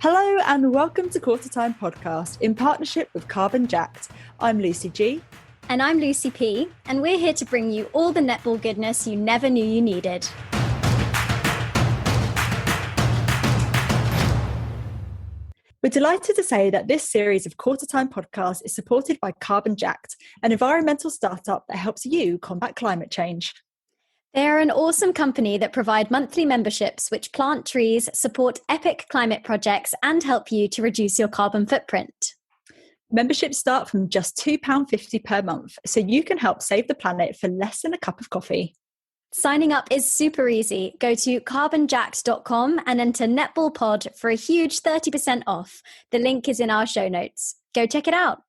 Hello and welcome to Qtr Time podcast in partnership with Carbon Jacked. I'm Lucy G. And I'm Lucy P. And we're here to bring you all the netball goodness you never knew you needed. We're delighted to say that this series of Qtr Time podcasts is supported by Carbon Jacked, an environmental startup that helps you combat climate change. They are an awesome company that provide monthly memberships which plant trees, support epic climate projects, and help you to reduce your carbon footprint. Memberships start from just £2.50 per month, so you can help save the planet for less than a cup of coffee. Signing up is super easy. Go to carbonjacked.com and enter NetballPod for a huge 30% off. The link is in our show notes. Go check it out.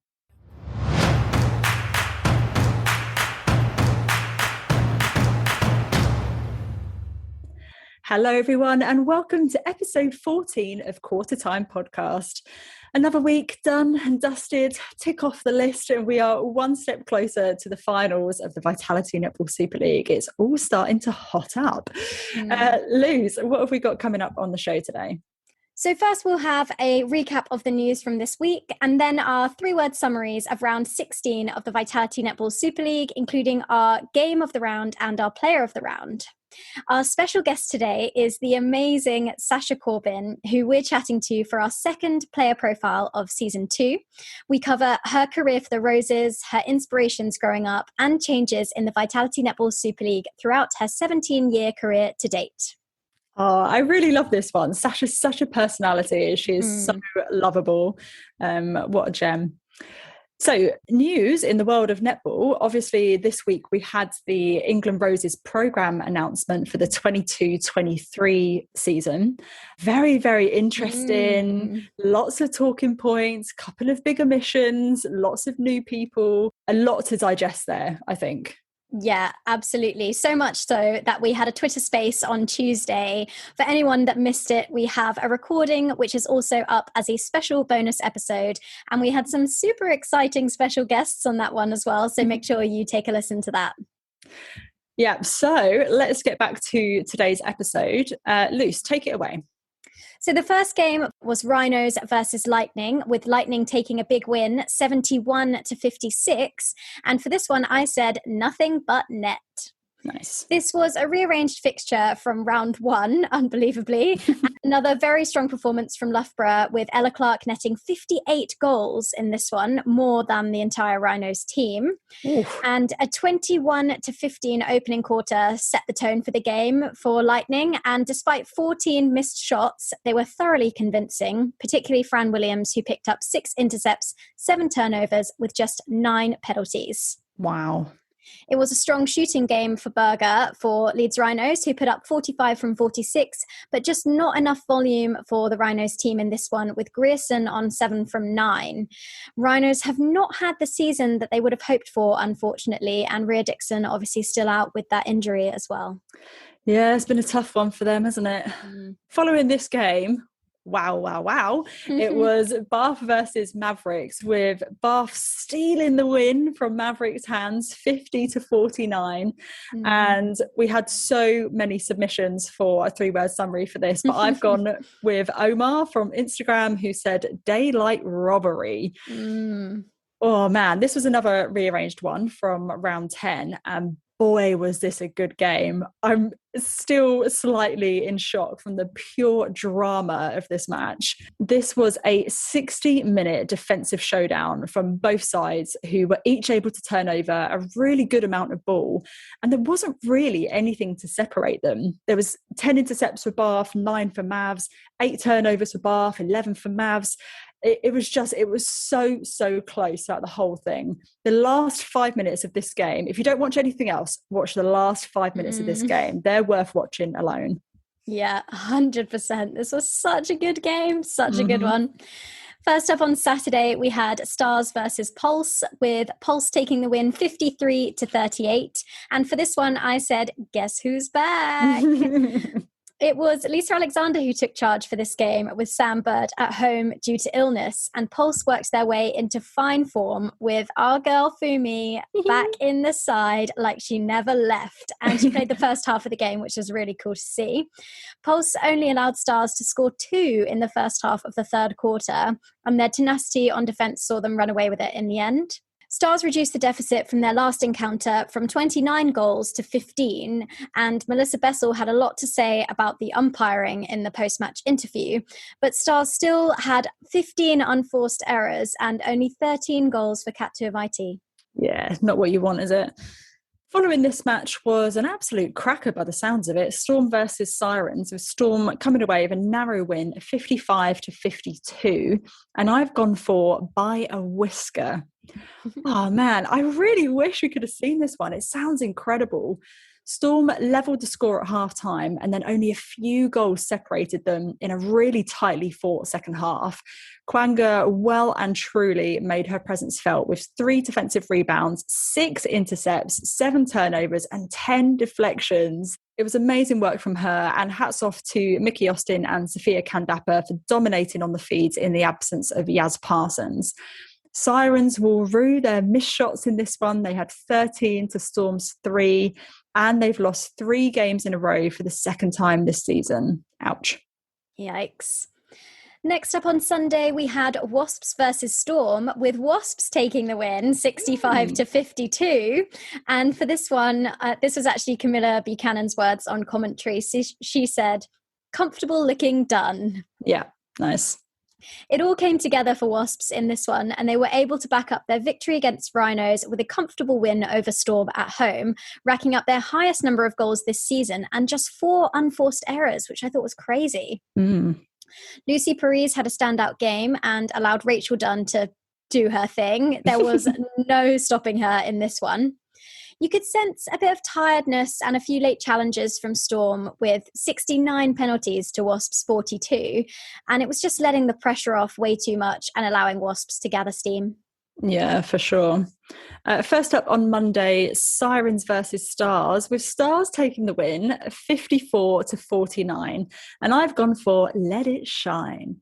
Hello everyone and welcome to episode 14 of Qtr Time podcast. Another week done and dusted, tick off the list, and we are one step closer to the finals of the Vitality Netball Superleague. It's all starting to hot up. Luz, what have we got coming up on the show today? So first we'll have a recap of the news from this week and then our 3-word summaries of round 16 of the Vitality Netball Superleague, including our game of the round and our player of the round. Our special guest today is the amazing Sasha Corbin, who we're chatting to for our second player profile of season 2. We cover her career for the Roses, her inspirations growing up, and changes in the Vitality Netball Superleague throughout her 17-year career to date. Oh, I really love this one. Sasha's such a personality. She is so lovable. What a gem. So, news in the world of netball. Obviously, this week we had the England Roses programme announcement for the 22-23 season. Very, very interesting. Lots of talking points, couple of big omissions, lots of new people. A lot to digest there, I think. Yeah, absolutely. So much so that we had a Twitter space on Tuesday. For anyone that missed it, we have a recording which is also up as a special bonus episode. And we had some super exciting special guests on that one as well. So make sure you take a listen to that. Yeah, so let's get back to today's episode. Luce, take it away. So the first game was Rhinos versus Lightning, with Lightning taking a big win, 71-56. And for this one, I said nothing but net. Nice. This was a rearranged fixture from round 1, unbelievably. Another very strong performance from Loughborough, with Ella Clark netting 58 goals in this one, more than the entire Rhinos team. Oof. And a 21-15 opening quarter set the tone for the game for Lightning. And despite 14 missed shots, they were thoroughly convincing, particularly Fran Williams, who picked up 6 intercepts, 7 turnovers, with just 9 penalties. Wow. It was a strong shooting game for Berger for Leeds Rhinos, who put up 45 from 46, but just not enough volume for the Rhinos team in this one, with Grierson on 7 from 9. Rhinos have not had the season that they would have hoped for, unfortunately, and Rhea Dixon obviously still out with that injury as well. Yeah, it's been a tough one for them, hasn't it? Following this game, wow. It was Bath versus Mavericks, with Bath stealing the win from Mavericks' hands, 50-49. And we had so many submissions for a 3-word summary for this, but I've gone with Omar from Instagram, who said daylight robbery. Oh man, this was another rearranged one from round 10. Boy, was this a good game. I'm still slightly in shock from the pure drama of this match. This was a 60-minute defensive showdown from both sides, who were each able to turn over a really good amount of ball. And there wasn't really anything to separate them. There was 10 intercepts for Bath, 9 for Mavs, 8 turnovers for Bath, 11 for Mavs. It was so close throughout the whole thing. The last 5 minutes of this game, if you don't watch anything else, watch the last 5 minutes of this game. They're worth watching alone. Yeah, 100%. This was such a good game, such a good one. First up on Saturday, we had Stars versus Pulse, with Pulse taking the win 53-38. And for this one, I said, guess who's back? It was Lisa Alexander who took charge for this game with Sam Bird at home due to illness, and Pulse worked their way into fine form with our girl Fumi back in the side like she never left, and she played the first half of the game, which was really cool to see. Pulse only allowed Stars to score 2 in the first half of the third quarter, and their tenacity on defence saw them run away with it in the end. Stars reduced the deficit from their last encounter from 29 goals to 15, and Melissa Bessel had a lot to say about the umpiring in the post-match interview, but Stars still had 15 unforced errors and only 13 goals for Qtr Time. Yeah, not what you want, is it? Following this match was an absolute cracker by the sounds of it. Storm versus Sirens, with Storm coming away with a narrow win, 55-52. And I've gone for by a whisker. Oh man, I really wish we could have seen this one. It sounds incredible. Storm levelled the score at half-time, and then only a few goals separated them in a really tightly fought second half. Kwanga well and truly made her presence felt with 3 defensive rebounds, 6 intercepts, 7 turnovers and 10 deflections. It was amazing work from her, and hats off to Mickey Austin and Sophia Kandappa for dominating on the feeds in the absence of Yaz Parsons. Sirens will rue their missed shots in this one. They had 13 to Storm's 3, and they've lost 3 games in a row for the second time this season. Ouch. Yikes. Next up on Sunday, we had Wasps versus Storm, with Wasps taking the win, 65-52. And for this one, this was actually Camilla Buchanan's words on commentary. She said, "Comfortable looking done." Yeah, nice. It all came together for Wasps in this one, and they were able to back up their victory against Rhinos with a comfortable win over Storm at home, racking up their highest number of goals this season and just 4 unforced errors, which I thought was crazy. Lucy Paris had a standout game and allowed Rachel Dunn to do her thing. There was no stopping her in this one. You could sense a bit of tiredness and a few late challenges from Storm, with 69 penalties to Wasps 42. And it was just letting the pressure off way too much and allowing Wasps to gather steam. Yeah, for sure. First up on Monday, Sirens versus Stars, with Stars taking the win 54-49. And I've gone for Let It Shine.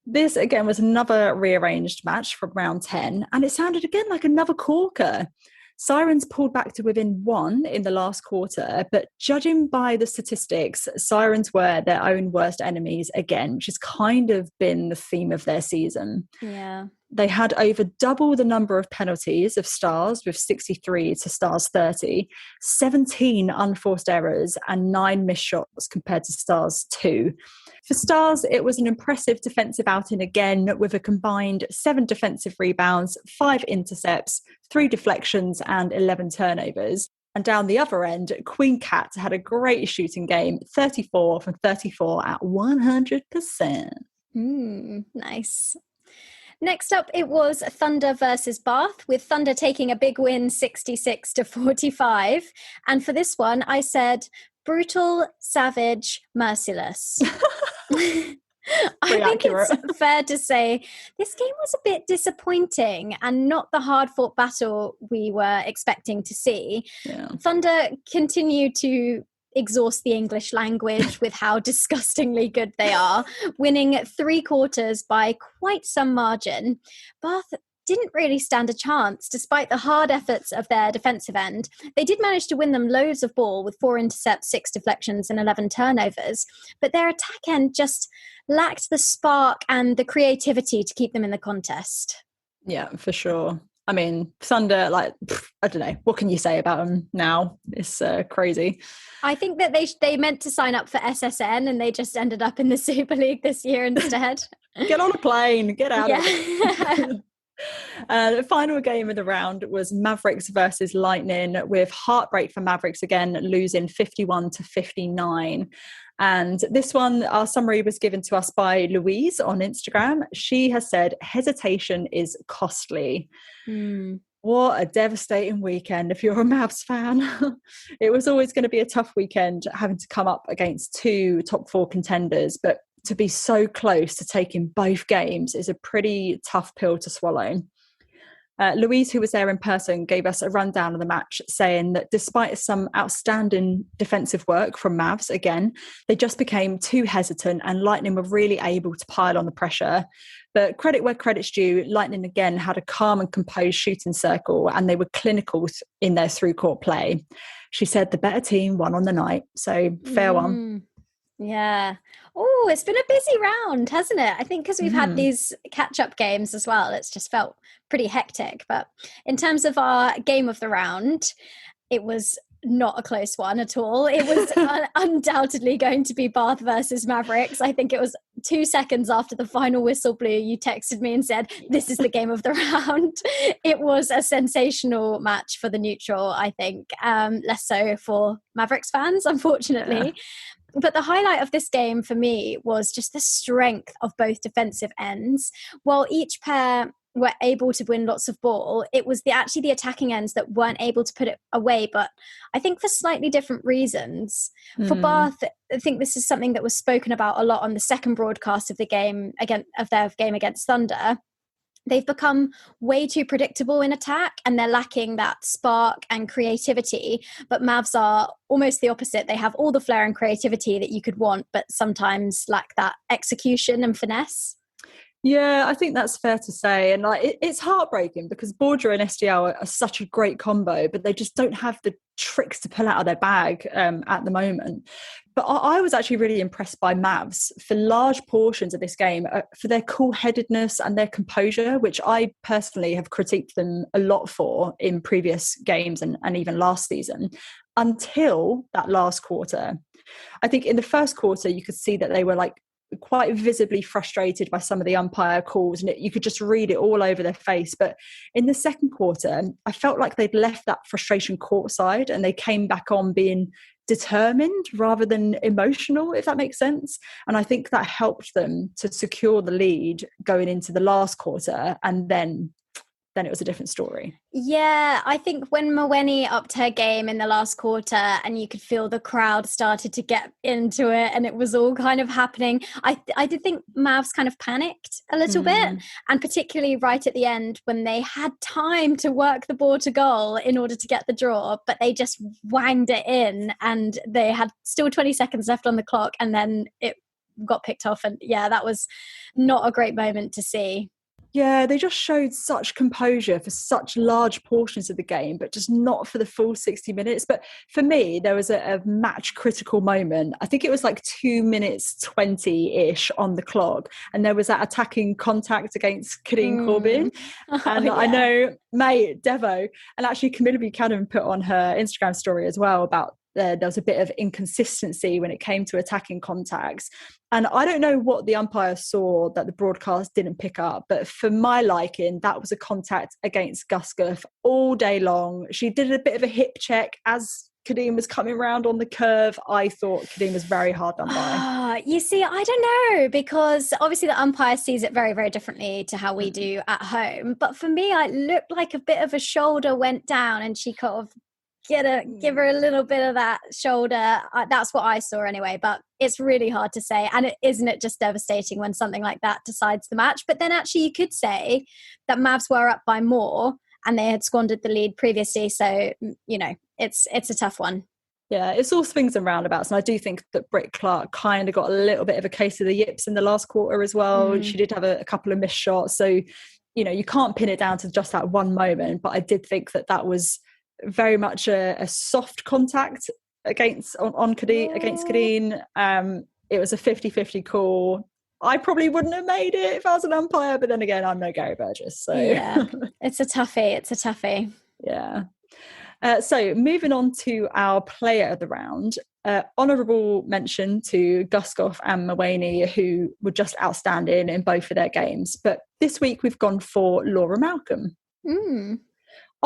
This, again, was another rearranged match from round 10, and it sounded again like another corker. Sirens pulled back to within 1 in the last quarter, but judging by the statistics, Sirens were their own worst enemies again, which has kind of been the theme of their season. Yeah. They had over double the number of penalties of Stars, with 63 to Stars 30, 17 unforced errors and 9 missed shots compared to Stars 2. For Stars, it was an impressive defensive outing again, with a combined 7 defensive rebounds, 5 intercepts, 3 deflections and 11 turnovers. And down the other end, Queen Cat had a great shooting game, 34 from 34 at 100%. Nice. Next up, it was Thunder versus Bath, with Thunder taking a big win, 66-45. And for this one, I said, brutal, savage, merciless. I think it's fair to say this game was a bit disappointing and not the hard-fought battle we were expecting to see. Yeah. Thunder continued to exhaust the English language with how disgustingly good they are, winning 3 quarters by quite some margin. Bath didn't really stand a chance despite the hard efforts of their defensive end. They did manage to win them loads of ball with 4 intercepts, 6 deflections and 11 turnovers, but their attack end just lacked the spark and the creativity to keep them in the contest. Yeah, for sure. I mean, Thunder, I don't know. What can you say about them now? It's crazy. I think that they meant to sign up for SSN and they just ended up in the Super League this year instead. Get on a plane. Get out of it. The final game of the round was Mavericks versus Lightning, with heartbreak for Mavericks again, losing 51-59. And this one, our summary was given to us by Louise on Instagram. She has said, hesitation is costly. What a devastating weekend if you're a Mavs fan. It was always going to be a tough weekend, having to come up against 2 top 4 contenders, but to be so close to taking both games is a pretty tough pill to swallow. Louise, who was there in person, gave us a rundown of the match, saying that despite some outstanding defensive work from Mavs, again, they just became too hesitant and Lightning were really able to pile on the pressure. But credit where credit's due, Lightning again had a calm and composed shooting circle and they were clinical in their through-court play. She said the better team won on the night, so fair one. Yeah. Oh, it's been a busy round, hasn't it? I think because we've had these catch-up games as well, it's just felt pretty hectic. But in terms of our game of the round, it was not a close one at all. It was undoubtedly going to be Bath versus Mavericks. I think it was 2 seconds after the final whistle blew, you texted me and said, this is the game of the round. It was a sensational match for the neutral, I think. Less so for Mavericks fans, unfortunately. Yeah. But the highlight of this game for me was just the strength of both defensive ends. While each pair were able to win lots of ball, it was actually the attacking ends that weren't able to put it away, but I think for slightly different reasons. For Bath, I think this is something that was spoken about a lot on the second broadcast of the game, of their game against Thunder. They've become way too predictable in attack and they're lacking that spark and creativity. But Mavs are almost the opposite. They have all the flair and creativity that you could want, but sometimes lack that execution and finesse. Yeah, I think that's fair to say. And it's heartbreaking because Borja and SDL are such a great combo, but they just don't have the tricks to pull out of their bag at the moment. But I was actually really impressed by Mavs for large portions of this game, for their cool-headedness and their composure, which I personally have critiqued them a lot for in previous games and even last season, until that last quarter. I think in the first quarter, you could see that they were quite visibly frustrated by some of the umpire calls and you could just read it all over their face. But in the second quarter, I felt like they'd left that frustration courtside and they came back on being determined rather than emotional, if that makes sense. And I think that helped them to secure the lead going into the last quarter, and then it was a different story. Yeah, I think when Mawene upped her game in the last quarter and you could feel the crowd started to get into it and it was all kind of happening, I did think Mavs kind of panicked a little bit, and particularly right at the end when they had time to work the ball to goal in order to get the draw, but they just wanged it in and they had still 20 seconds left on the clock and then it got picked off. And yeah, that was not a great moment to see. Yeah, they just showed such composure for such large portions of the game, but just not for the full 60 minutes. But for me, there was a match critical moment. I think it was 2 minutes 20-ish on the clock. And there was that attacking contact against Kadeen Corbin. And I know, mate, Devo, and actually Camilla Buchanan put on her Instagram story as well about there was a bit of inconsistency when it came to attacking contacts. And I don't know what the umpire saw that the broadcast didn't pick up, but for my liking, that was a contact against Guskov all day long. She did a bit of a hip check as Kadeen was coming around on the curve. I thought Kadeen was very hard done by. You see, I don't know, because obviously the umpire sees it very, very differently to how we do at home. But for me, it looked like a bit of a shoulder went down and she kind of give her a little bit of that shoulder. That's what I saw anyway, but it's really hard to say. And isn't it just devastating when something like that decides the match? But then actually you could say that Mavs were up by more and they had squandered the lead previously. So, it's a tough one. Yeah, it's all swings and roundabouts. And I do think that Britt Clark kind of got a little bit of a case of the yips in the last quarter as well. She did have a couple of missed shots. So, you can't pin it down to just that one moment. But I did think that was very much a soft contact against Kadeen. It was a 50-50 call. I probably wouldn't have made it if I was an umpire, but then again, I'm no Gary Burgess. So yeah, it's a toughie. Yeah. So moving on to our player of the round, honourable mention to Guskov and Mawene, who were just outstanding in both of their games. But this week we've gone for Laura Malcolm.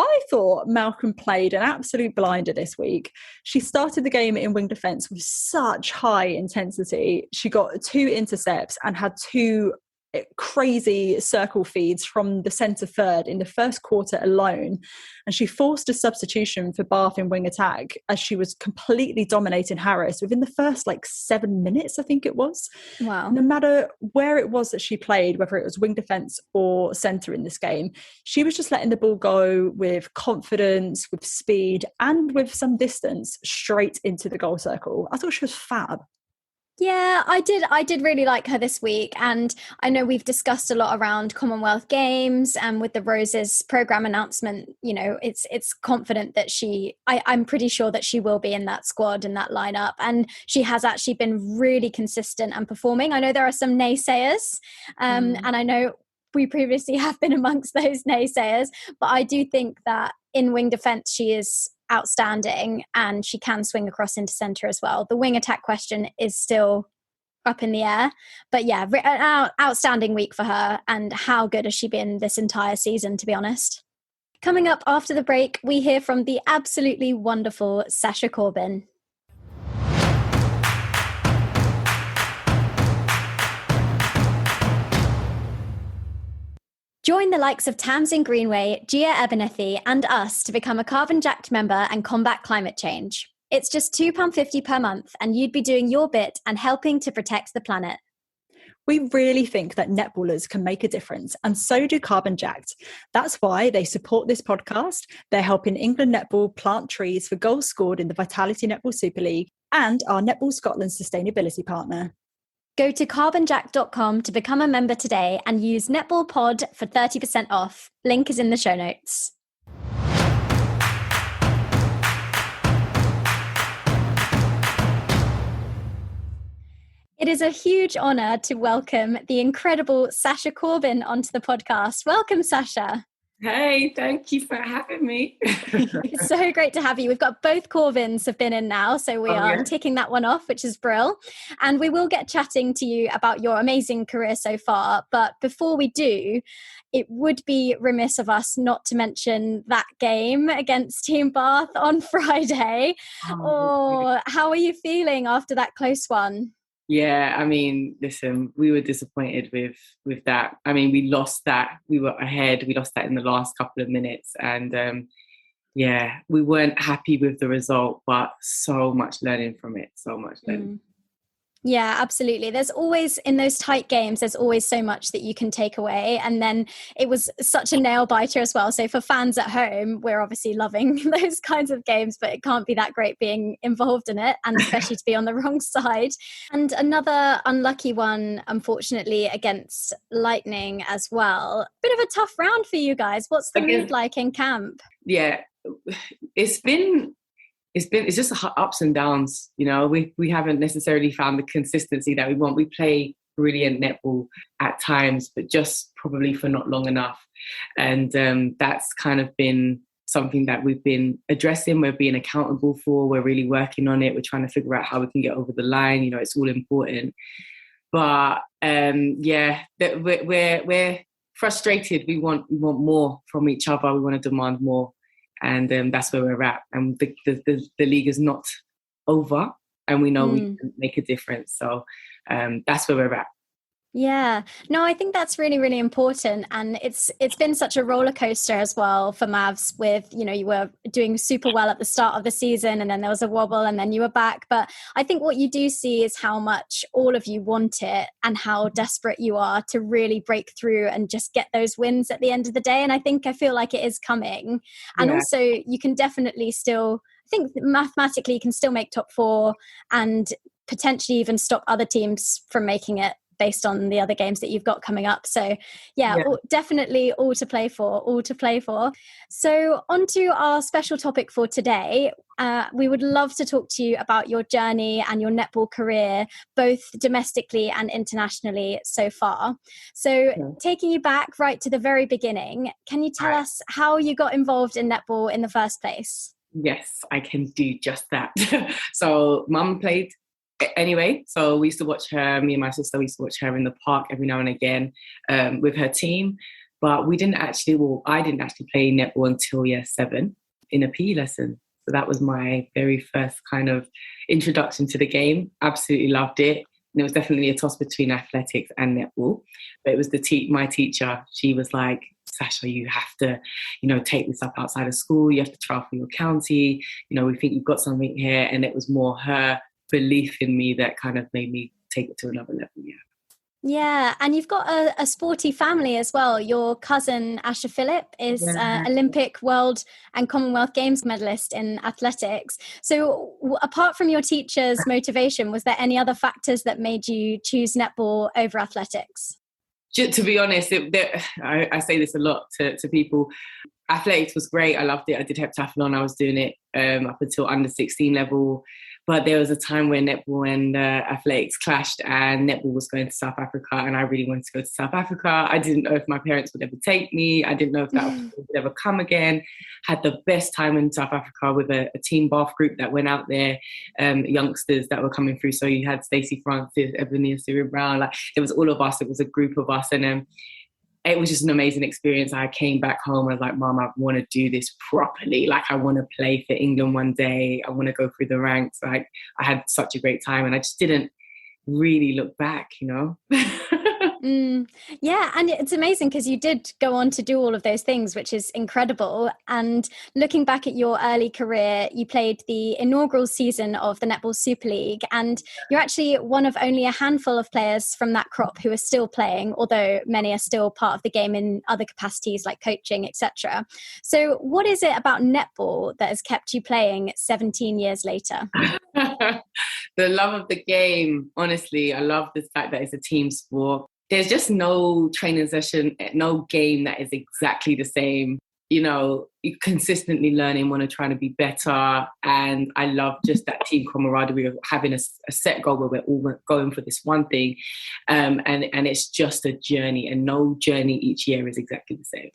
I thought Malcolm played an absolute blinder this week. She started the game in wing defence with such high intensity. She got 2 intercepts and had 2 crazy circle feeds from the centre third in the first quarter alone, and she forced a substitution for Bath in wing attack as she was completely dominating Harris within the first 7 minutes, I think it was. Wow. No matter where it was that she played, whether it was wing defence or centre in this game, she was just letting the ball go with confidence, with speed, and with some distance straight into the goal circle. I thought she was fab. Yeah, I did really like her this week. And I know we've discussed a lot around Commonwealth Games, and with the Roses programme announcement, it's confident that I'm pretty sure that she will be in that squad, in that lineup. And she has actually been really consistent and performing. I know there are some naysayers, and I know we previously have been amongst those naysayers, but I do think that in wing defence, she is outstanding, and she can swing across into centre as well. The wing attack question is still up in the air, but yeah, an outstanding week for her. And how good has she been this entire season, to be honest? Coming up after the break, we hear from the absolutely wonderful Sasha Corbin. Join the likes of Tamsin Greenway, Gia Ebenethi and us to become a Carbon Jacked member and combat climate change. It's just £2.50 per month, and you'd be doing your bit and helping to protect the planet. We really think that netballers can make a difference, and so do Carbon Jacked. That's why they support this podcast. They're helping England Netball plant trees for goals scored in the Vitality Netball Superleague, and are Netball Scotland's sustainability partner. Go to carbonjack.com to become a member today and use NetballPod for 30% off. Link is in the show notes. It is a huge honour to welcome the incredible Sasha Corbin onto the podcast. Welcome, Sasha. Hey, thank you for having me. It's so great to have you. We've got both Corbins have been in now, so we are ticking that one off, which is brill. And we will get chatting to you about your amazing career so far. But before we do, it would be remiss of us not to mention that game against Team Bath on Friday. How are you feeling after that close one? Yeah, I mean, listen, we were disappointed with that. I mean, we lost that. We were ahead. We lost that in the last couple of minutes. And we weren't happy with the result, but so much learning from it, so much learning. Yeah, absolutely. There's always, in those tight games, there's always so much that you can take away. And then it was such a nail biter as well. So for fans at home, we're obviously loving those kinds of games, but it can't be that great being involved in it, and especially to be on the wrong side. And another unlucky one, unfortunately, against Lightning as well. Bit of a tough round for you guys. What's the mood like in camp? Yeah, it's just ups and downs. We haven't necessarily found the consistency that we want. We play brilliant netball at times, but just probably for not long enough. And that's kind of been something that we've been addressing. We're being accountable for. We're really working on it. We're trying to figure out how we can get over the line. It's all important. But we're frustrated. We want more from each other. We want to demand more. And that's where we're at. And the league is not over, and we know we can make a difference. So that's where we're at. Yeah, no, I think that's really, really important. And it's been such a roller coaster as well for Mavs with, you were doing super well at the start of the season, and then there was a wobble, and then you were back. But I think what you do see is how much all of you want it, and how desperate you are to really break through and just get those wins at the end of the day. And I feel like it is coming. And also you can definitely still, I think mathematically you can still make top four, and potentially even stop other teams from making it, based on the other games that you've got coming up. So definitely all to play for. So on to our special topic for today. We would love to talk to you about your journey and your netball career, both domestically and internationally so far. So taking you back right to the very beginning, can you tell us how you got involved in netball in the first place? Yes, I can do just that. So Mum played anyway, so we used to watch her, me and my sister, we used to watch her in the park every now and again with her team. But I didn't actually play netball until year 7 in a PE lesson. So that was my very first kind of introduction to the game. Absolutely loved it. and it was definitely a toss between athletics and netball. But it was my teacher. She was like, Sasha, you have to, take this up outside of school. You have to trial for your county. We think you've got something here. And it was more her belief in me that kind of made me take it to another level. Yeah. Yeah, and you've got a sporty family as well. Your cousin Asher Phillip is Olympic, World and Commonwealth Games medalist in athletics. So apart from your teacher's motivation, was there any other factors that made you choose netball over athletics? To be honest, I say this a lot to people. Athletics was great. I loved it. I did heptathlon. I was doing it up until under 16 level. But there was a time where netball and athletics clashed, and netball was going to South Africa, and I really wanted to go to South Africa. I didn't know if my parents would ever take me. I didn't know if that would ever come again. Had the best time in South Africa with a team Bath group that went out there, youngsters that were coming through. So you had Stacey Francis, Ebony Siri Brown. Like, it was all of us. It was a group of us, and it was just an amazing experience. I came back home and I was like, Mom, I want to do this properly. Like, I want to play for England one day. I want to go through the ranks. Like, I had such a great time, and I just didn't really look back, Yeah, and it's amazing because you did go on to do all of those things, which is incredible. And looking back at your early career, you played the inaugural season of the Netball Superleague, and you're actually one of only a handful of players from that crop who are still playing, although many are still part of the game in other capacities like coaching, etc. So what is it about netball that has kept you playing 17 years later? The love of the game. Honestly, I love the fact that it's a team sport. There's just no training session, no game that is exactly the same. You're consistently learning, want to try to be better. And I love just that team camaraderie of having a set goal where we're all going for this one thing. And it's just a journey, and no journey each year is exactly the same.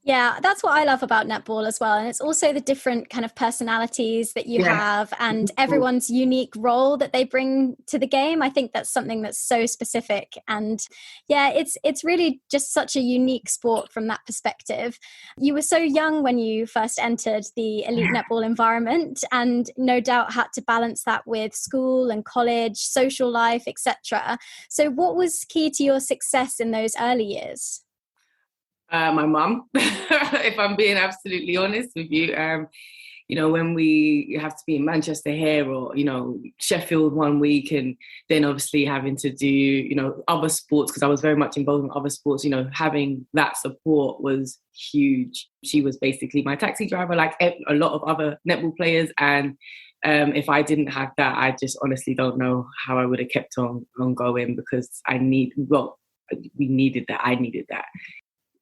Yeah, that's what I love about netball as well. And it's also the different kind of personalities that you have, and everyone's unique role that they bring to the game. I think that's something that's so specific. And yeah, it's really just such a unique sport from that perspective. You were so young when you first entered the elite netball environment, and no doubt had to balance that with school and college, social life, etc. So what was key to your success in those early years? My mum, if I'm being absolutely honest with you. When we have to be in Manchester here, or, Sheffield one week, and then obviously having to do, other sports, because I was very much involved in other sports, having that support was huge. She was basically my taxi driver, like a lot of other netball players. And if I didn't have that, I just honestly don't know how I would have kept on going, because we needed that. I needed that.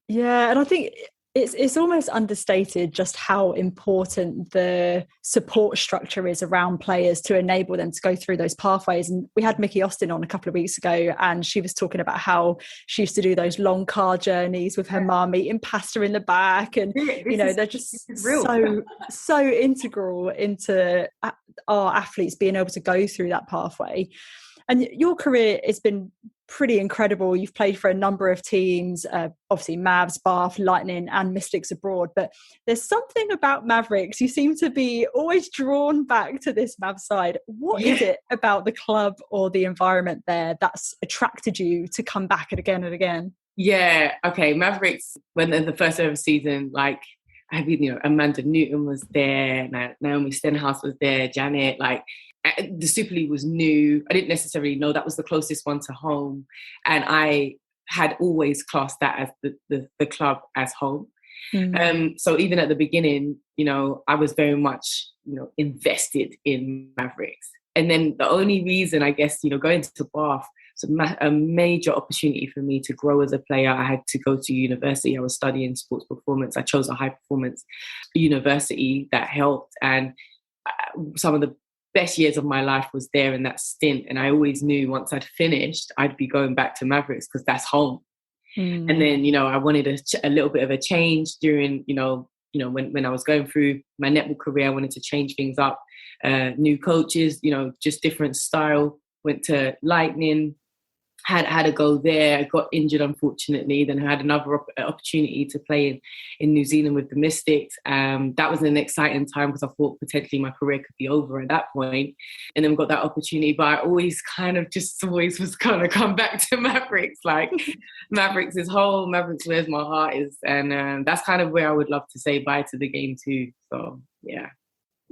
Yeah, and I think it's almost understated just how important the support structure is around players to enable them to go through those pathways. And we had Mickey Austin on a couple of weeks ago, and she was talking about how she used to do those long car journeys with her mum, eating pasta in the back, and they're just so integral into our athletes being able to go through that pathway. And your career has been pretty incredible. You've played for a number of teams, obviously Mavs, Bath, Lightning and Mystics abroad, but there's something about Mavericks. You seem to be always drawn back to this Mavs side. What is it about the club or the environment there that's attracted you to come back again and again? Yeah, okay. Mavericks, when the first ever season, Amanda Newton was there, Naomi Stenhouse was there, Janet, the Super League was new. I didn't necessarily know that was the closest one to home. And I had always classed that as the club as home. Mm-hmm. So even at the beginning, I was very much, invested in Mavericks. And then the only reason, I guess, going to Bath was a major opportunity for me to grow as a player. I had to go to university. I was studying sports performance. I chose a high performance university that helped. And some of the best years of my life was there in that stint. And I always knew once I'd finished, I'd be going back to Mavericks because that's home. Mm. And then, I wanted a little bit of a change during, when I was going through my netball career. I wanted to change things up, new coaches, just different style. Went to Lightning, had a go there. I got injured, unfortunately. Then I had another opportunity to play in New Zealand with the Mystics. That was an exciting time because I thought potentially my career could be over at that point. And then we got that opportunity. But I always was kind of come back to Mavericks. Like, Mavericks is home. Mavericks where's my heart is. And that's kind of where I would love to say bye to the game too. So, yeah.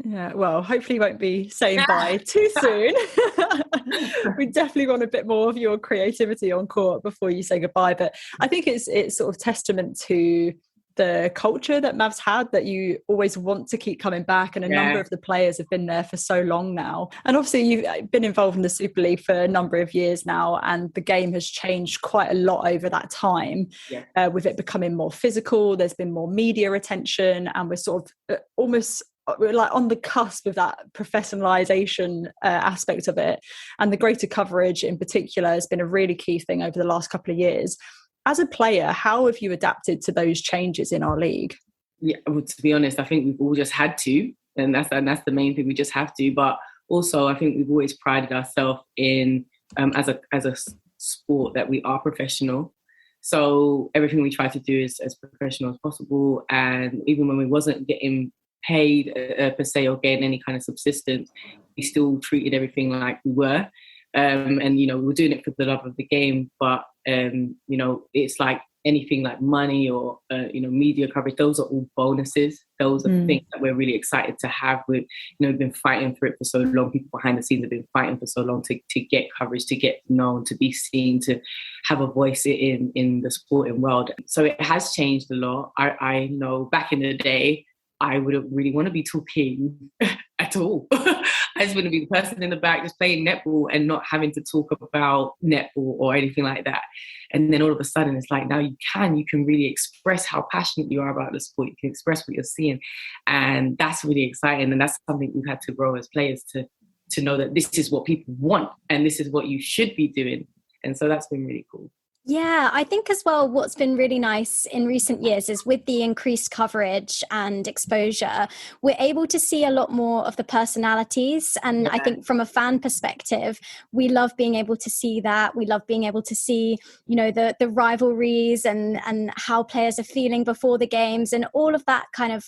Yeah, well, hopefully you won't be saying bye too soon. We definitely want a bit more of your creativity on court before you say goodbye. But I think it's sort of testament to the culture that Mavs had, that you always want to keep coming back, and a number of the players have been there for so long now. And obviously you've been involved in the Super League for a number of years now, and the game has changed quite a lot over that time, with it becoming more physical. There's been more media attention, and we're sort of we're like on the cusp of that professionalization aspect of it. And the greater coverage in particular has been a really key thing over the last couple of years. As a player, how have you adapted to those changes in our league? Yeah, well, to be honest, I think we've all just had to, and that's the main thing. We just have to. But also, I think we've always prided ourselves in as a sport that we are professional. So everything we try to do is as professional as possible. And even when we wasn't getting paid per se or getting any kind of subsistence, we still treated everything like we were. And, we were doing it for the love of the game. But, it's like anything like money or, media coverage, those are all bonuses. Those are things that we're really excited to have. We've been fighting for it for so long. People behind the scenes have been fighting for so long to get coverage, to get known, to be seen, to have a voice in the sporting world. So it has changed a lot. I know back in the day, I wouldn't really want to be talking at all. I just want to be the person in the back just playing netball and not having to talk about netball or anything like that. And then all of a sudden it's like, now you can really express how passionate you are about the sport. You can express what you're seeing. And that's really exciting. And that's something we've had to grow as players to know that this is what people want and this is what you should be doing. And so that's been really cool. Yeah, I think as well, what's been really nice in recent years is with the increased coverage and exposure, we're able to see a lot more of the personalities. And I think from a fan perspective, we love being able to see that. We love being able to see, the rivalries and how players are feeling before the games and all of that kind of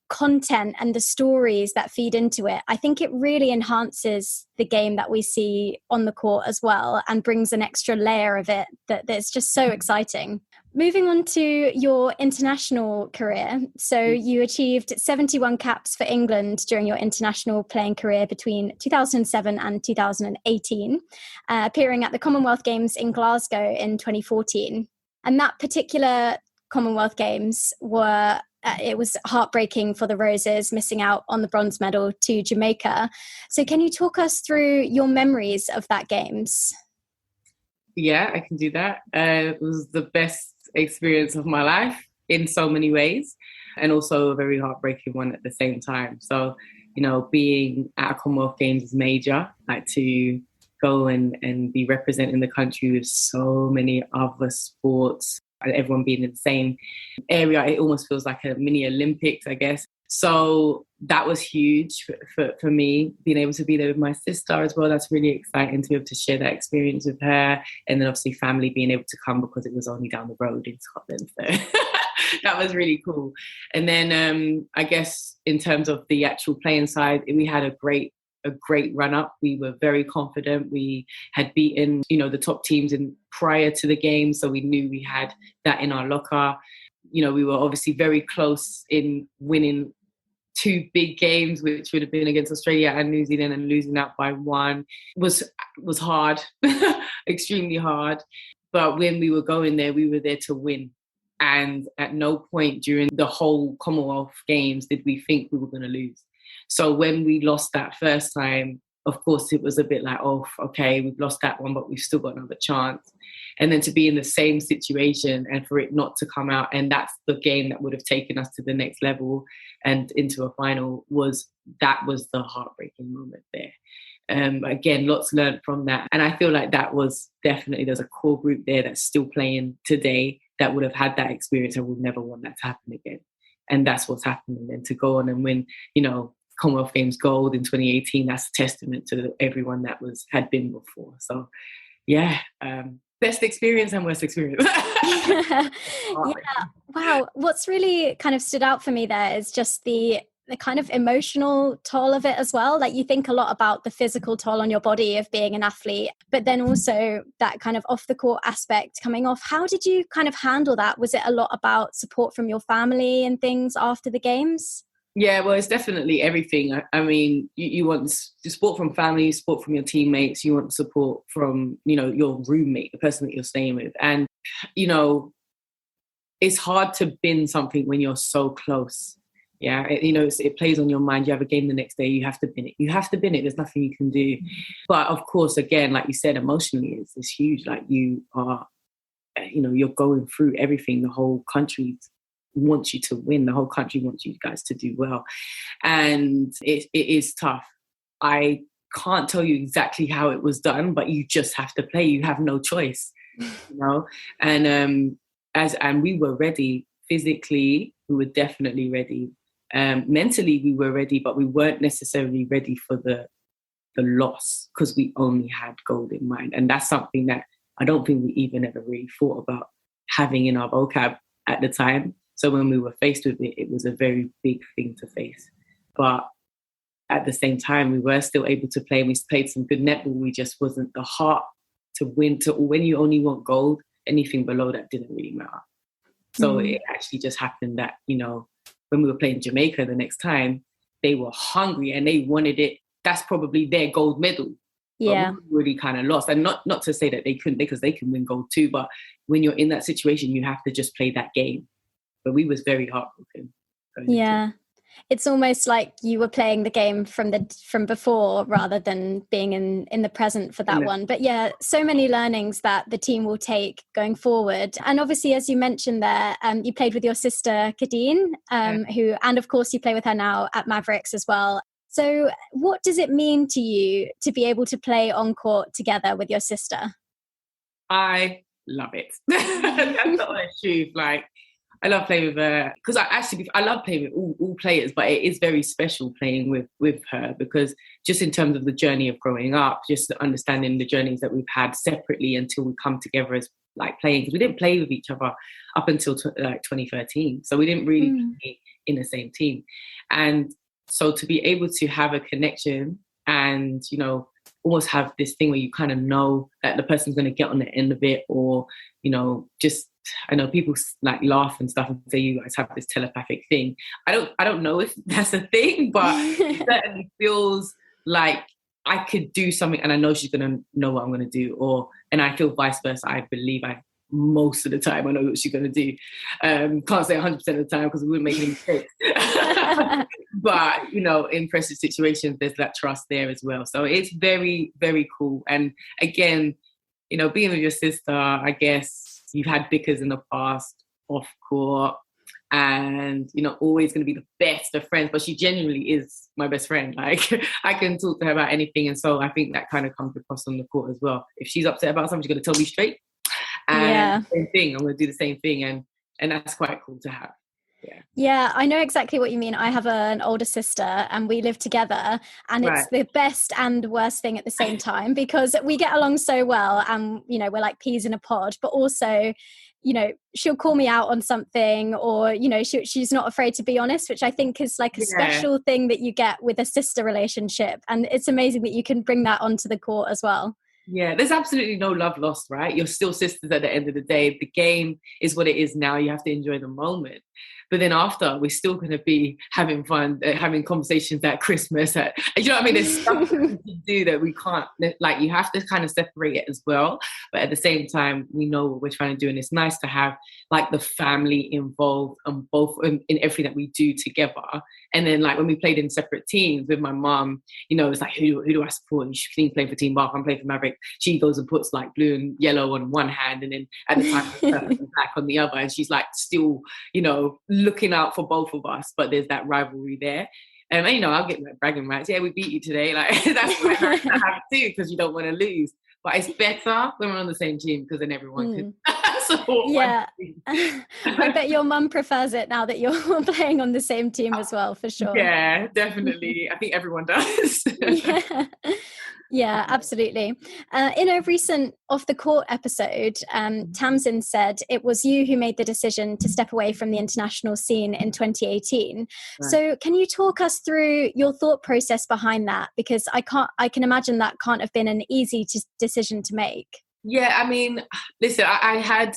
content and the stories that feed into it. I think it really enhances the game that we see on the court as well and brings an extra layer of it that's just so exciting. Moving on to your international career. So you achieved 71 caps for England during your international playing career between 2007 and 2018, appearing at the Commonwealth Games in Glasgow in 2014. And that particular Commonwealth Games it was heartbreaking for the Roses, missing out on the bronze medal to Jamaica. So can you talk us through your memories of that Games? Yeah, I can do that. It was the best experience of my life in so many ways, and also a very heartbreaking one at the same time. So, being at a Commonwealth Games is major, like to go and be representing the country with so many other sports, and everyone being in the same area. It almost feels like a mini Olympics, I guess. So that was huge for me, being able to be there with my sister as well. That's really exciting to be able to share that experience with her. And then obviously family being able to come because it was only down the road in Scotland. So that was really cool. And then I guess in terms of the actual playing side, we had a great run up. We were very confident. We had beaten, the top teams prior to the game. So we knew we had that in our locker. We were obviously very close in winning 2 big games, which would have been against Australia and New Zealand, and losing out by 1 was hard, extremely hard. But when we were going there, we were there to win. And at no point during the whole Commonwealth Games did we think we were going to lose. So when we lost that first time, of course, it was a bit like, oh, okay, we've lost that one, but we've still got another chance. And then to be in the same situation and for it not to come out, and that's the game that would have taken us to the next level and into a final, was the heartbreaking moment there. Again, lots learned from that. And I feel like that was definitely, there's a core group there that's still playing today that would have had that experience and would never want that to happen again. And that's what's happening. And to go on and win, Commonwealth Games gold in 2018, that's a testament to everyone that had been before. So yeah, best experience and worst experience. Yeah. Wow. What's really kind of stood out for me there is just the kind of emotional toll of it as well. Like, you think a lot about the physical toll on your body of being an athlete, but then also that kind of off the court aspect coming off. How did you kind of handle that? Was it a lot about support from your family and things after the games? Yeah, well, it's definitely everything. I mean, you want support from family, support from your teammates, you want support from, your roommate, the person that you're staying with. And, it's hard to bin something when you're so close. Yeah, it plays on your mind. You have a game the next day, you have to bin it. There's nothing you can do. But of course, again, like you said, emotionally, it's huge. Like, you are, you're going through everything. The whole country wants you to win. The whole country wants you guys to do well. And it is tough. I can't tell you exactly how it was done, but you just have to play. You have no choice, And and we were ready. Physically, we were definitely ready. Mentally, we were ready, but we weren't necessarily ready for the loss, because we only had gold in mind. And that's something that I don't think we even ever really thought about having in our vocab at the time. So when we were faced with it, it was a very big thing to face. But at the same time, we were still able to play. We played some good netball. We just wasn't the heart to win. When you only want gold, anything below that didn't really matter. So it actually just happened that, when we were playing Jamaica the next time, they were hungry and they wanted it. That's probably their gold medal. Yeah. But we really kind of lost. And not to say that they couldn't, because they can win gold too. But when you're in that situation, you have to just play that game. But we was very heartbroken. Yeah. It's almost like you were playing the game from before rather than being in the present for that one. But yeah, so many learnings that the team will take going forward. And obviously, as you mentioned there, you played with your sister Kadeen, who, and of course you play with her now at Mavericks as well. So what does it mean to you to be able to play on court together with your sister? I love it. That's not the truth. Like, I love playing with her, because I love playing with all players, but it is very special playing with her, because just in terms of the journey of growing up, just understanding the journeys that we've had separately until we come together as like playing, because we didn't play with each other up until 2013. So we didn't really play in the same team. And so to be able to have a connection and, almost have this thing where you kind of know that the person's going to get on the end of it, or, just, I know people like laugh and stuff and say you guys have this telepathic thing. I don't know if that's a thing, but it certainly feels like I could do something and I know she's going to know what I'm going to do, and I feel vice versa. I believe most of the time I know what she's going to do. Can't say 100% of the time because we wouldn't make any mistakes. But, in pressure situations, there's that trust there as well. So it's very, very cool. And again, being with your sister, I guess you've had bickers in the past off court, and always going to be the best of friends, but she genuinely is my best friend. Like, I can talk to her about anything, and so I think that kind of comes across on the court as well. If she's upset about something, she's going to tell me straight, and same thing, I'm going to do the same thing, and that's quite cool to have. Yeah, I know exactly what you mean. I have an older sister and we live together, and it's the best and worst thing at the same time, because we get along so well and, we're like peas in a pod, but also, she'll call me out on something, or, she's not afraid to be honest, which I think is like a special thing that you get with a sister relationship. And it's amazing that you can bring that onto the court as well. Yeah, there's absolutely no love lost, right? You're still sisters at the end of the day. The game is what it is now. You have to enjoy the moment. But then after, we're still going to be having fun, having conversations at Christmas. There's stuff to do that we can't, like, you have to kind of separate it as well. But at the same time, we know what we're trying to do. And it's nice to have like the family involved and both in everything that we do together. And then like when we played in separate teams with my mom, it's like, who do I support? And she can play for Team Bath, I'm playing for Maverick. She goes and puts like blue and yellow on one hand, and then at the time black on the other. And she's like still, looking out for both of us, but there's that rivalry there. And I'll get like bragging rights. Yeah, we beat you today. Like, that's what I have too, because you don't want to lose. But it's better when we're on the same team, because then everyone can support. Yeah, I bet your mum prefers it now that you're playing on the same team as well, for sure. Yeah, definitely. I think everyone does. Yeah, absolutely. In a recent Off the Court episode, Tamsin said it was you who made the decision to step away from the international scene in 2018. Right. So can you talk us through your thought process behind that? Because I can imagine that can't have been an easy decision to make. Yeah, I mean, listen, I had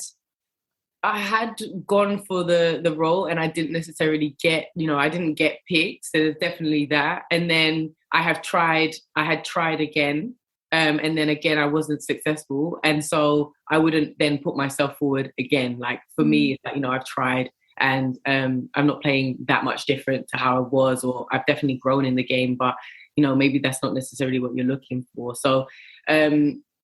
gone for the role and I didn't necessarily I didn't get picked. So there's definitely that. And then I had tried again. And then again, I wasn't successful. And so I wouldn't then put myself forward again. Like for me, I've tried and I'm not playing that much different to how I was, or I've definitely grown in the game, but, maybe that's not necessarily what you're looking for. So,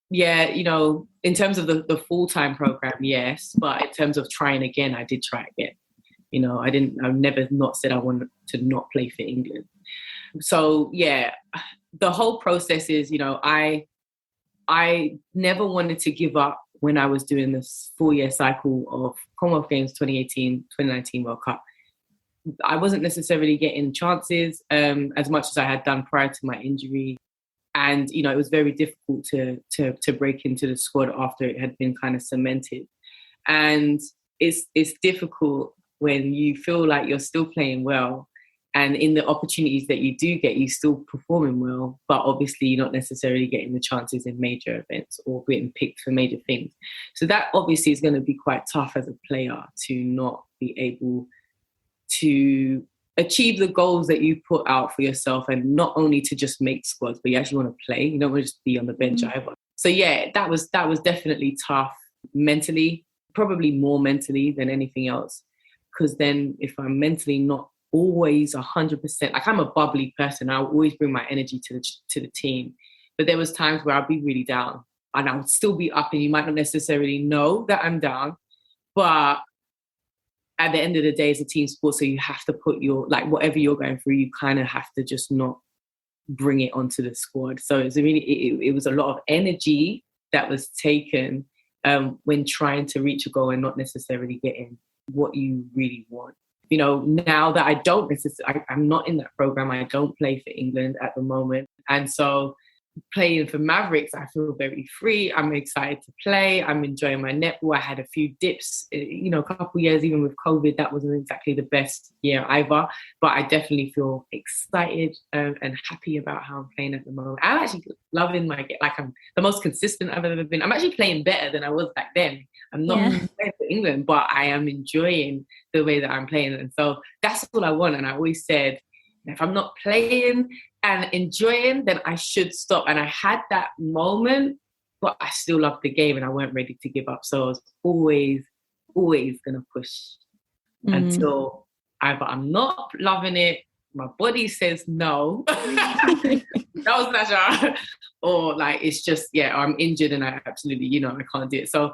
yeah, in terms of the full-time program, yes. But in terms of trying again, I did try again. I've never not said I wanted to not play for England. So, yeah, the whole process is, I never wanted to give up when I was doing this 4-year cycle of Commonwealth Games 2018, 2019 World Cup. I wasn't necessarily getting chances as much as I had done prior to my injury. And, it was very difficult to break into the squad after it had been kind of cemented. And it's difficult when you feel like you're still playing well and in the opportunities that you do get, you're still performing well, but obviously you're not necessarily getting the chances in major events or getting picked for major things. So that obviously is going to be quite tough as a player to not be able to achieve the goals that you put out for yourself, and not only to just make squads, but you actually want to play. You don't want to just be on the bench either. So yeah, that was definitely tough mentally, probably more mentally than anything else. Because then if I'm mentally not always 100%, like I'm a bubbly person, I'll always bring my energy to the team. But there was times where I'd be really down and I would still be up, and you might not necessarily know that I'm down, but at the end of the day, it's a team sport, so you have to put whatever you're going through, you kind of have to just not bring it onto the squad. So it was a lot of energy that was taken when trying to reach a goal and not necessarily getting what you really want. Now that I don't necessarily, I'm not in that program, I don't play for England at the moment. And so playing for Mavericks, I feel very free. I'm excited to play. I'm enjoying my netball. I had a few dips, a couple of years, even with COVID, that wasn't exactly the best year either. But I definitely feel excited and happy about how I'm playing at the moment. I'm actually loving I'm the most consistent I've ever been. I'm actually playing better than I was back then. I'm not playing for England, but I am enjoying the way that I'm playing. And so that's what I want. And I always said, if I'm not playing and enjoying, then I should stop. And I had that moment, but I still loved the game and I weren't ready to give up. So I was always going to push until either I'm not loving it, my body says no, that was Sasha, or it's just, I'm injured and I absolutely, I can't do it. So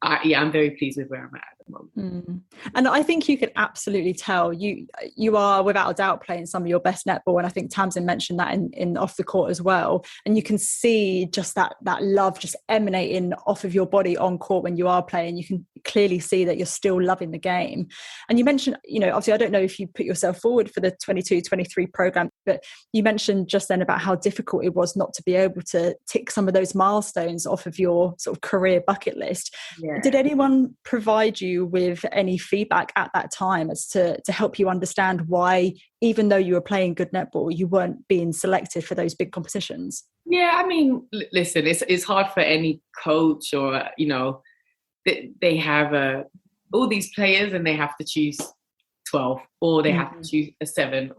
I'm very pleased with where I'm at the moment. And I think you can absolutely tell you are without a doubt playing some of your best netball, and I think Tamsin mentioned that in Off the Court as well, and you can see just that love just emanating off of your body on court when you are playing. You can clearly see that you're still loving the game. And you mentioned, obviously I don't know if you put yourself forward for the 22-23 program, but you mentioned just then about how difficult it was not to be able to tick some of those milestones off of your sort of career bucket list. Did anyone provide you with any feedback at that time as to help you understand why, even though you were playing good netball, you weren't being selected for those big competitions? Yeah, I mean, listen, it's hard for any coach or, they have all these players and they have to choose 12 or they have to choose a 7.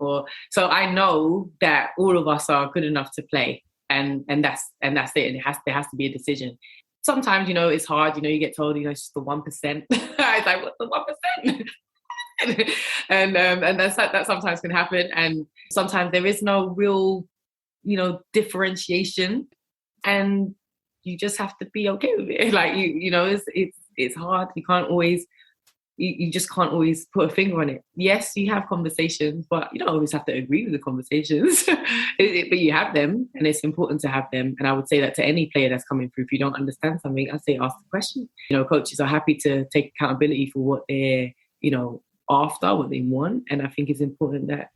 So I know that all of us are good enough to play, and that's it. There has to be a decision. Sometimes, it's hard, you get told, it's just the 1%. It's like, what's the 1%? and that sometimes can happen. And sometimes there is no real, differentiation, and you just have to be okay with it. It's hard. You can't always, you just can't always put a finger on it. Yes, you have conversations, but you don't always have to agree with the conversations. But you have them, and it's important to have them. And I would say that to any player that's coming through, if you don't understand something, I'd say ask the question. Coaches are happy to take accountability for what they're, after, what they want. And I think it's important that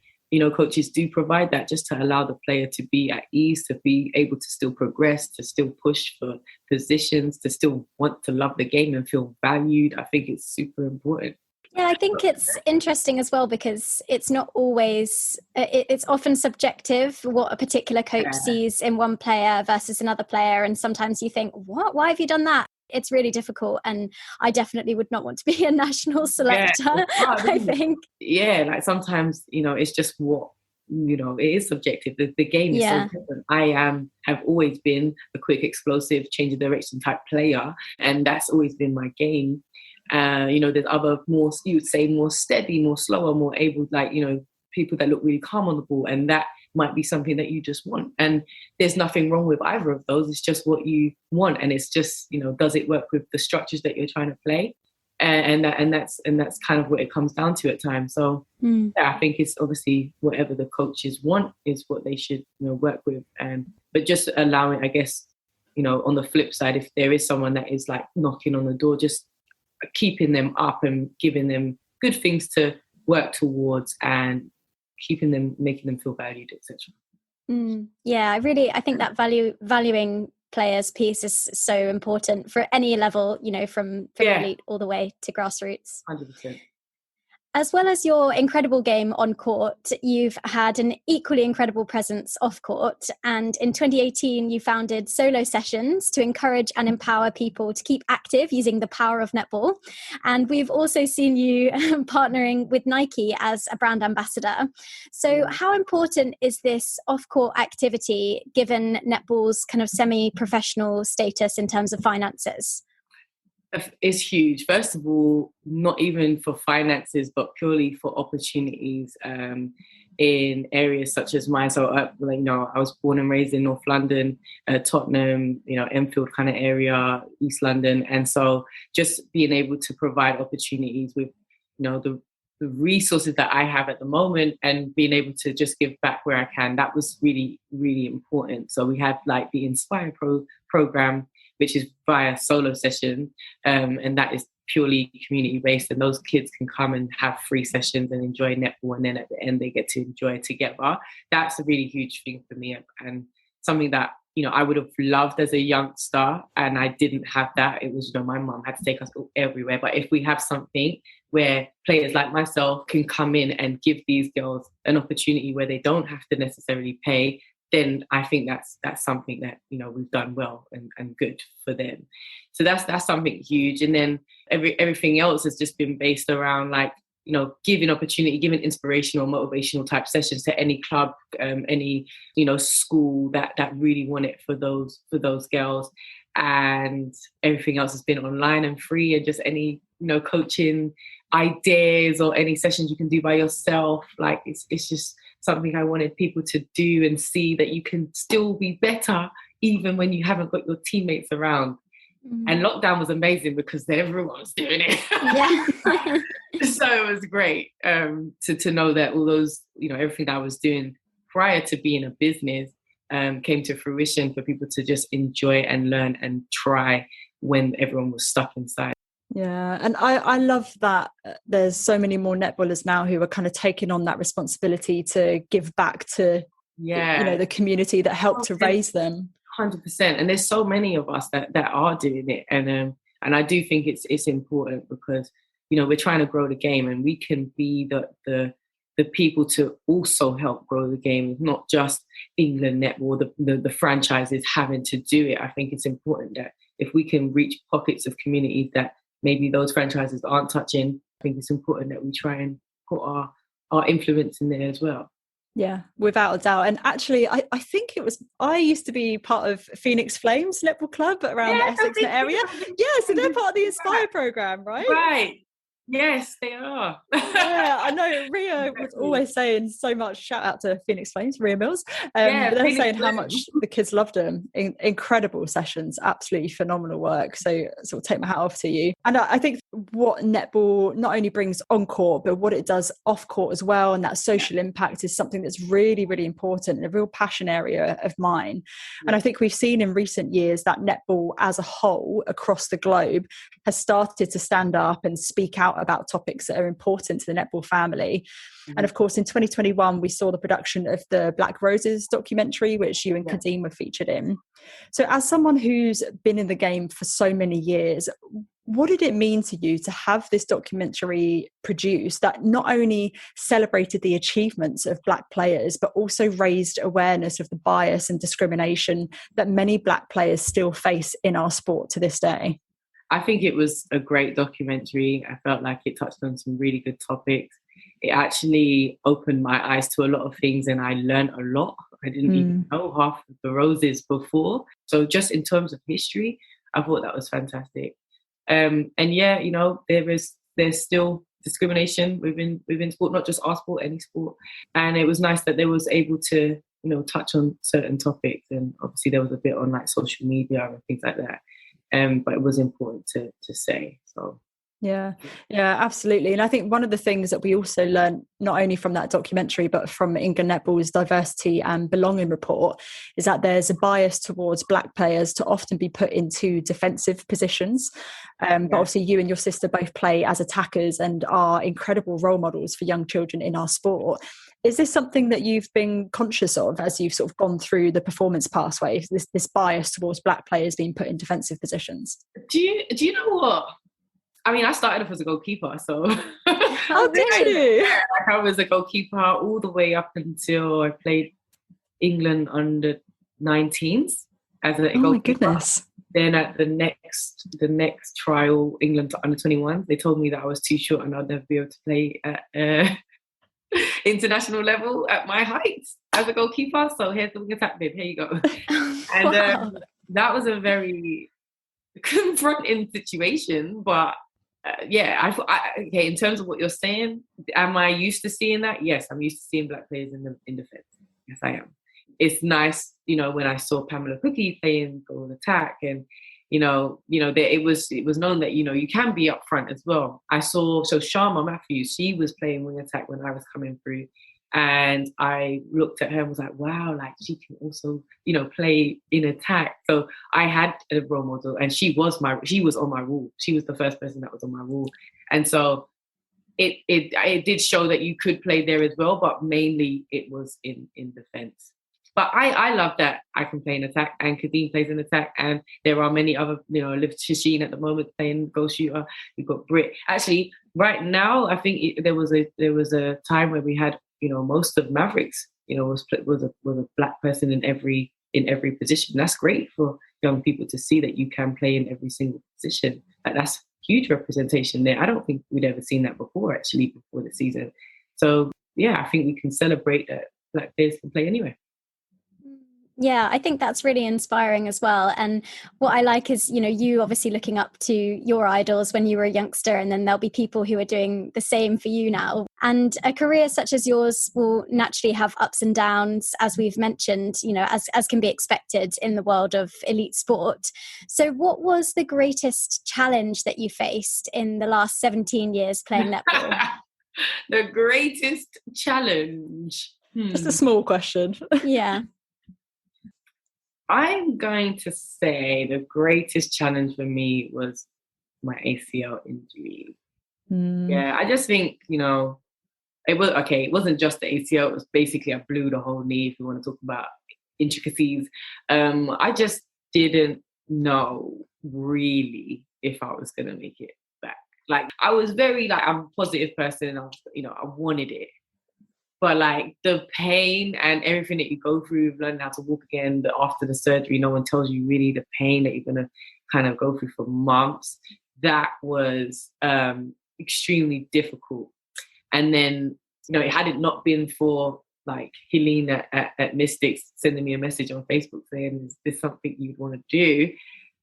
coaches do provide that just to allow the player to be at ease, to be able to still progress, to still push for positions, to still want to love the game and feel valued. I think it's super important. Yeah, I think it's interesting as well because it's not always, it's often subjective what a particular coach sees in one player versus another player. And sometimes you think, what? Why have you done that? It's really difficult. And I definitely would not want to be a national selector, I think. Yeah, like sometimes, it's just what, it is subjective. The game is so different. I have always been a quick, explosive, change of direction type player. And that's always been my game. There's other more, you would say, more steady, more slower, more able, people that look really calm on the ball. And that might be something that you just want. And there's nothing wrong with either of those. It's just what you want. And it's just, does it work with the structures that you're trying to play? And that's kind of what it comes down to at times. So I think it's obviously whatever the coaches want is what they should, work with. But just allowing, I guess, on the flip side, if there is someone that is like knocking on the door, just keeping them up and giving them good things to work towards and making them feel valued, etc. Yeah, I think that valuing players piece is so important for any level, from elite all the way to grassroots. 100%. As well as your incredible game on court, you've had an equally incredible presence off court. And in 2018, you founded Solo Sessions to encourage and empower people to keep active using the power of netball. And we've also seen you partnering with Nike as a brand ambassador. So how important is this off-court activity given netball's kind of semi-professional status in terms of finances? It's huge. First of all, not even for finances, but purely for opportunities in areas such as mine. So, I was born and raised in North London, Tottenham, Enfield kind of area, East London. And so just being able to provide opportunities with, the resources that I have at the moment and being able to just give back where I can, that was really, really important. So we had like the Inspire program, which is via Solo Session, and that is purely community-based, and those kids can come and have free sessions and enjoy netball, and then at the end they get to enjoy it together. That's a really huge thing for me, and something that, I would have loved as a youngster, and I didn't have that. It was, my mum had to take us everywhere, but if we have something where players like myself can come in and give these girls an opportunity where they don't have to necessarily pay, then I think that's something that, we've done well and good for them. So that's something huge. And then everything else has just been based around giving opportunity, giving inspirational, motivational type sessions to any club, any, school that really want it for those girls. And everything else has been online and free, and just any, coaching ideas or any sessions you can do by yourself. Like it's just something I wanted people to do and see that you can still be better even when you haven't got your teammates around. And lockdown was amazing because everyone was doing it. Yeah. So it was great to know that all those, everything that I was doing prior to being a business came to fruition for people to just enjoy and learn and try when everyone was stuck inside. Yeah, and I love that there's so many more netballers now who are kind of taking on that responsibility to give back to the community that helped to raise them. 100%. And there's so many of us that are doing it, and I do think it's important because we're trying to grow the game, and we can be the people to also help grow the game, not just England Netball, the franchises having to do it. I think it's important that if we can reach pockets of communities that maybe those franchises aren't touching, I think it's important that we try and put our influence in there as well. Yeah, without a doubt. And actually, I think I used to be part of Phoenix Flames Netball Club around the Essex area. Yeah, so they're part of the Inspire programme, right? Right. Yes, they are. Yeah, I know. Ria was always saying so much. Shout out to Phoenix Flames, Ria Mills. They were saying how much the kids loved them. Incredible sessions, absolutely phenomenal work. So sort of take my hat off to you. And I think what netball not only brings on court, but what it does off court as well, and that social impact is something that's really, really important and a real passion area of mine. And I think we've seen in recent years that netball as a whole across the globe has started to stand up and speak out about topics that are important to the netball family. And of course, in 2021, we saw the production of the Black Roses documentary, which you and Kadeen were featured in. So as someone who's been in the game for so many years, what did it mean to you to have this documentary produced that not only celebrated the achievements of Black players, but also raised awareness of the bias and discrimination that many Black players still face in our sport to this day? I think it was a great documentary. I felt like it touched on some really good topics. It actually opened my eyes to a lot of things, and I learned a lot. I didn't even know half of the Roses before. So just in terms of history, I thought that was fantastic. And yeah, you know, there's still discrimination within sport, not just our sport, any sport. And it was nice that they was able to, you know, touch on certain topics. And obviously there was a bit on like social media and things like that. But it was important to say. So yeah, absolutely. And I think one of the things that we also learned, not only from that documentary, but from England Netball's Diversity and Belonging report, is that there's a bias towards Black players to often be put into defensive positions. But obviously you and your sister both play as attackers and are incredible role models for young children in our sport. Is this something that you've been conscious of as you've sort of gone through the performance pathway, this bias towards Black players being put in defensive positions? Do you know what? I mean, I started off as a goalkeeper, so how did you? Like I was a goalkeeper all the way up until I played England under 19s as a goalkeeper. Oh my goodness! Then at the next trial, England under 21, they told me that I was too short and I'd never be able to play at international level at my height as a goalkeeper. So here's the wing attack bib. Here you go. And that was a very confronting situation, but. Okay, in terms of what you're saying, am I used to seeing that? Yes, I'm used to seeing Black players in defense. Yes, I am. It's nice, you know, when I saw Pamela Cookie playing goal attack, and it was known that, you know, you can be up front as well. I saw Sharma Matthews, she was playing wing attack when I was coming through. And I looked at her and was like, wow, like she can also, you know, play in attack. So I had a role model, and she was on my wall. She was the first person that was on my wall. And so it did show that you could play there as well, but mainly it was in defense. But I love that I can play in attack, and Kadeen plays in attack, and there are many other, you know, Liv Shasheen at the moment playing goal shooter. We've got Brit. Actually, right now, I think there was a time where we had, you know, most of Mavericks, you know, was a Black person in every position. That's great for young people to see that you can play in every single position. Like, that's huge representation there. I don't think we'd ever seen that before the season. So yeah, I think we can celebrate that Black players can play anywhere. Yeah, I think that's really inspiring as well. And what I like is, you know, you obviously looking up to your idols when you were a youngster, and then there'll be people who are doing the same for you now. And a career such as yours will naturally have ups and downs, as we've mentioned, you know, as can be expected in the world of elite sport. So what was the greatest challenge that you faced in the last 17 years playing netball? The greatest challenge? Just a small question. Yeah. I'm going to say the greatest challenge for me was my ACL injury. Yeah, I just think, you know, it wasn't just the ACL, it was basically I blew the whole knee, if you want to talk about intricacies. I just didn't know really if I was going to make it back. Like, I was very, like, I'm a positive person, I wanted it. But like the pain and everything that you go through, learning how to walk again after the surgery, no one tells you really the pain that you're going to kind of go through for months. That was extremely difficult. And then, you know, had it not been for like Helene at Mystics sending me a message on Facebook saying, is this something you'd want to do?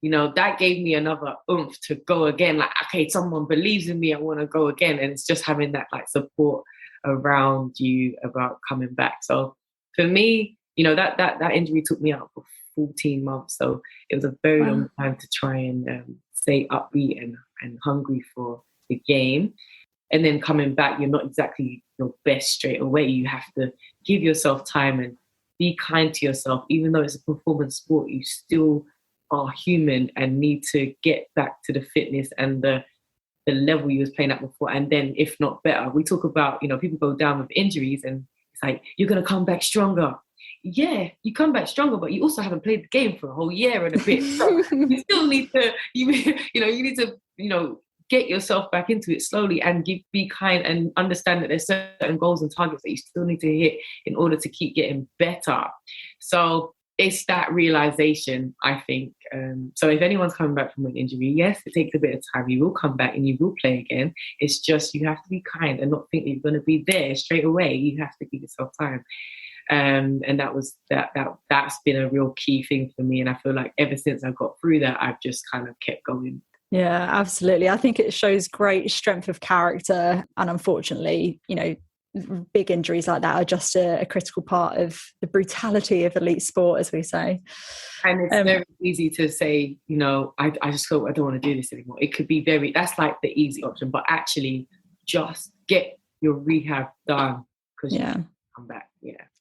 You know, that gave me another oomph to go again. Like, okay, someone believes in me, I want to go again. And it's just having that like support around you about coming back. So for me, you know, that injury took me out for 14 months. So it was a very long time to try and stay upbeat and hungry for the game. And then coming back, you're not exactly your best straight away. You have to give yourself time and be kind to yourself. Even though it's a performance sport, you still are human and need to get back to the fitness and the the level you was playing at before, and then if not better. We talk about, people go down with injuries and it's like, you're going to come back stronger. Yeah, you come back stronger, but you also haven't played the game for a whole year and a bit. So you still need to, you need to, get yourself back into it slowly and be kind and understand that there's certain goals and targets that you still need to hit in order to keep getting better. So it's that realization, I think. So if anyone's coming back from an injury, yes, it takes a bit of time. You will come back and you will play again. It's just you have to be kind and not think that you're going to be there straight away. You have to give yourself time. And that's been a real key thing for me. And I feel like ever since I got through that, I've just kind of kept going. Yeah, absolutely. I think it shows great strength of character. And unfortunately, big injuries like that are just a critical part of the brutality of elite sport, as we say. And it's very easy to say, I just go, I don't want to do this anymore. It could be that's like the easy option, but actually just get your rehab done because you come back.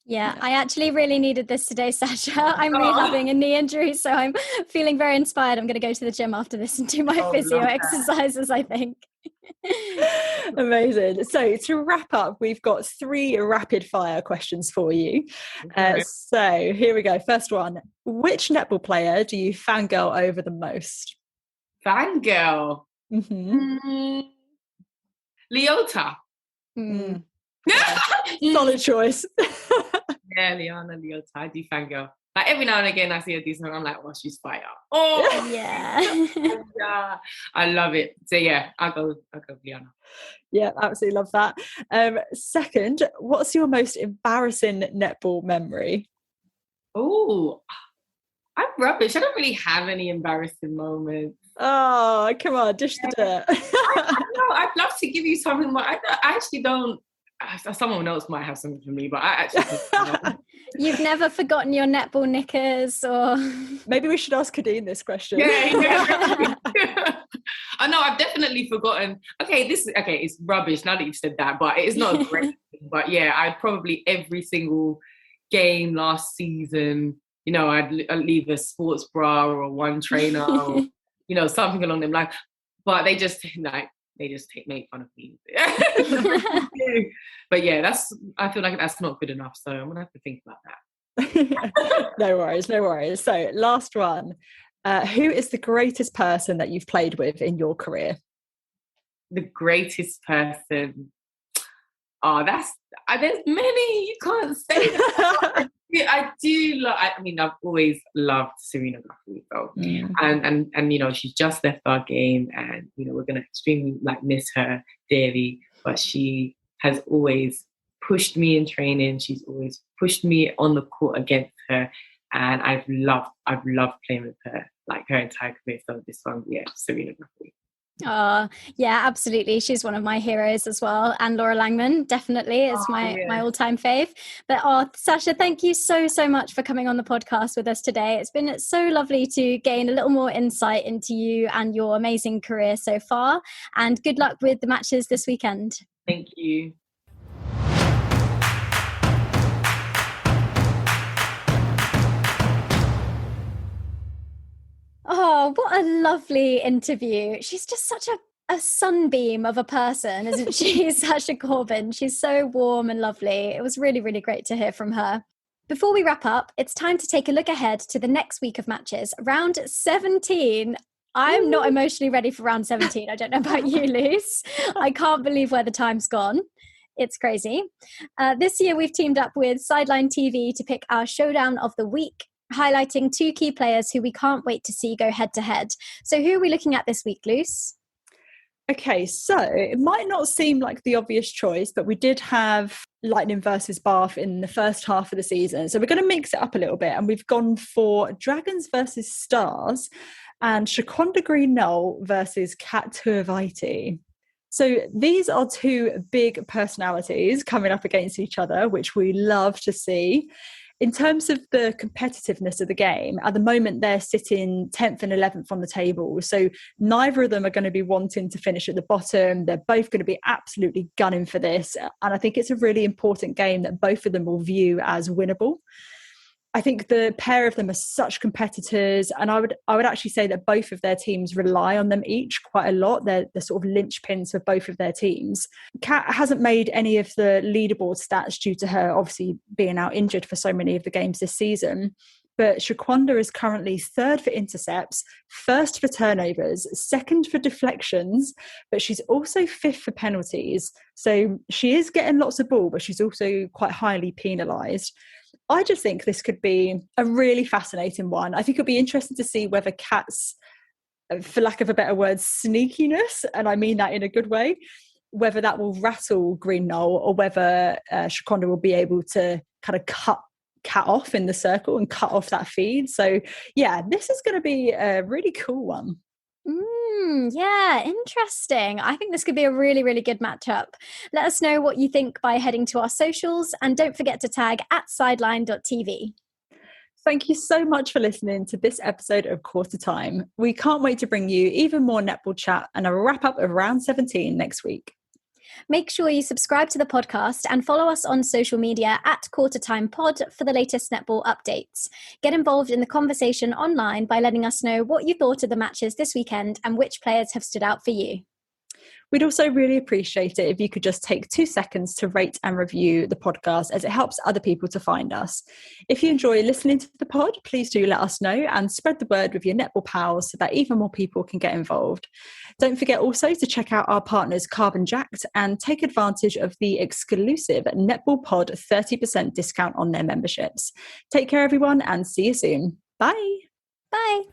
Yeah, I actually really needed this today, Sasha. I'm rehabbing a knee injury, so I'm feeling very inspired. I'm going to go to the gym after this and do my physio exercises, I think. Amazing. So to wrap up, we've got 3 rapid fire questions for you. So here we go. First one. Which netball player do you fangirl over the most? Fangirl? Leota. Solid choice. Yeah, Leota. I do fangirl. Like every now and again I see her do something, I'm like, well, she's fire. Oh yeah. Yeah. I love it. So yeah, I'll go Liana. Yeah, absolutely love that. Second, what's your most embarrassing netball memory? Oh, I'm rubbish. I don't really have any embarrassing moments. Oh, come on, dish the dirt. I'd love to give you something, but I actually don't. Someone else might have something for me, but I actually don't. You've never forgotten your netball knickers, or maybe we should ask Kadeen this question. Yeah. I know I've definitely forgotten. It's rubbish now that you've said that, but it's not a great thing. But yeah, I probably every single game last season, I'd leave a sports bra or a one trainer or something along them lines. But they just make fun of me. But yeah, I feel like that's not good enough. So I'm gonna have to think about that. No worries. So last one. Who is the greatest person that you've played with in your career? The greatest person. Oh, there's many. You can't say that. I do. I've always loved Serena Guthrie, though, and she's just left our game, and we're gonna extremely miss her dearly. But she has always pushed me in training. She's always pushed me on the court against her, and I've loved playing with her her entire career. So this one, Serena Guthrie. Oh, yeah, absolutely. She's one of my heroes as well. And Laura Langman definitely is my all-time fave. But Sasha, thank you so much for coming on the podcast with us today. It's been so lovely to gain a little more insight into you and your amazing career so far. And good luck with the matches this weekend. Thank you. Oh, what a lovely interview. She's just such a sunbeam of a person, isn't she, Sasha Corbin? She's so warm and lovely. It was really, really great to hear from her. Before we wrap up, it's time to take a look ahead to the next week of matches. Round 17. I'm not emotionally ready for round 17. I don't know about you, Luce. I can't believe where the time's gone. It's crazy. This year, we've teamed up with Sideline TV to pick our showdown of the week, highlighting 2 key players who we can't wait to see go head-to-head. So who are we looking at this week, Luce? Okay, so it might not seem like the obvious choice, but we did have Lightning versus Bath in the first half of the season. So we're going to mix it up a little bit, and we've gone for Dragons versus Stars and Shaquanda Green Knoll versus Qtr Time. So these are 2 big personalities coming up against each other, which we love to see. In terms of the competitiveness of the game, at the moment they're sitting 10th and 11th on the table. So neither of them are going to be wanting to finish at the bottom. They're both going to be absolutely gunning for this. And I think it's a really important game that both of them will view as winnable. I think the pair of them are such competitors, and I would actually say that both of their teams rely on them each quite a lot. They're the sort of linchpins for both of their teams. Kat hasn't made any of the leaderboard stats due to her obviously being out injured for so many of the games this season. But Shaquanda is currently 3rd for intercepts, 1st for turnovers, 2nd for deflections, but she's also 5th for penalties. So she is getting lots of ball, but she's also quite highly penalised. I just think this could be a really fascinating one. I think it'll be interesting to see whether Kat's, for lack of a better word, sneakiness, and I mean that in a good way, whether that will rattle Green Knoll or whether Shaquanda will be able to kind of cut Kat off in the circle and cut off that feed. So yeah, this is going to be a really cool one. Yeah, interesting. I think this could be a really, really good matchup. Let us know what you think by heading to our socials, and don't forget to tag @sideline.tv. Thank you so much for listening to this episode of Qtr Time. We can't wait to bring you even more netball chat and a wrap up of round 17 next week. Make sure you subscribe to the podcast and follow us on social media @Qtr Time Pod for the latest netball updates. Get involved in the conversation online by letting us know what you thought of the matches this weekend and which players have stood out for you. We'd also really appreciate it if you could just take 2 seconds to rate and review the podcast, as it helps other people to find us. If you enjoy listening to the pod, please do let us know and spread the word with your netball pals so that even more people can get involved. Don't forget also to check out our partners Carbon Jacked and take advantage of the exclusive Netball Pod 30% discount on their memberships. Take care everyone, and see you soon. Bye. Bye.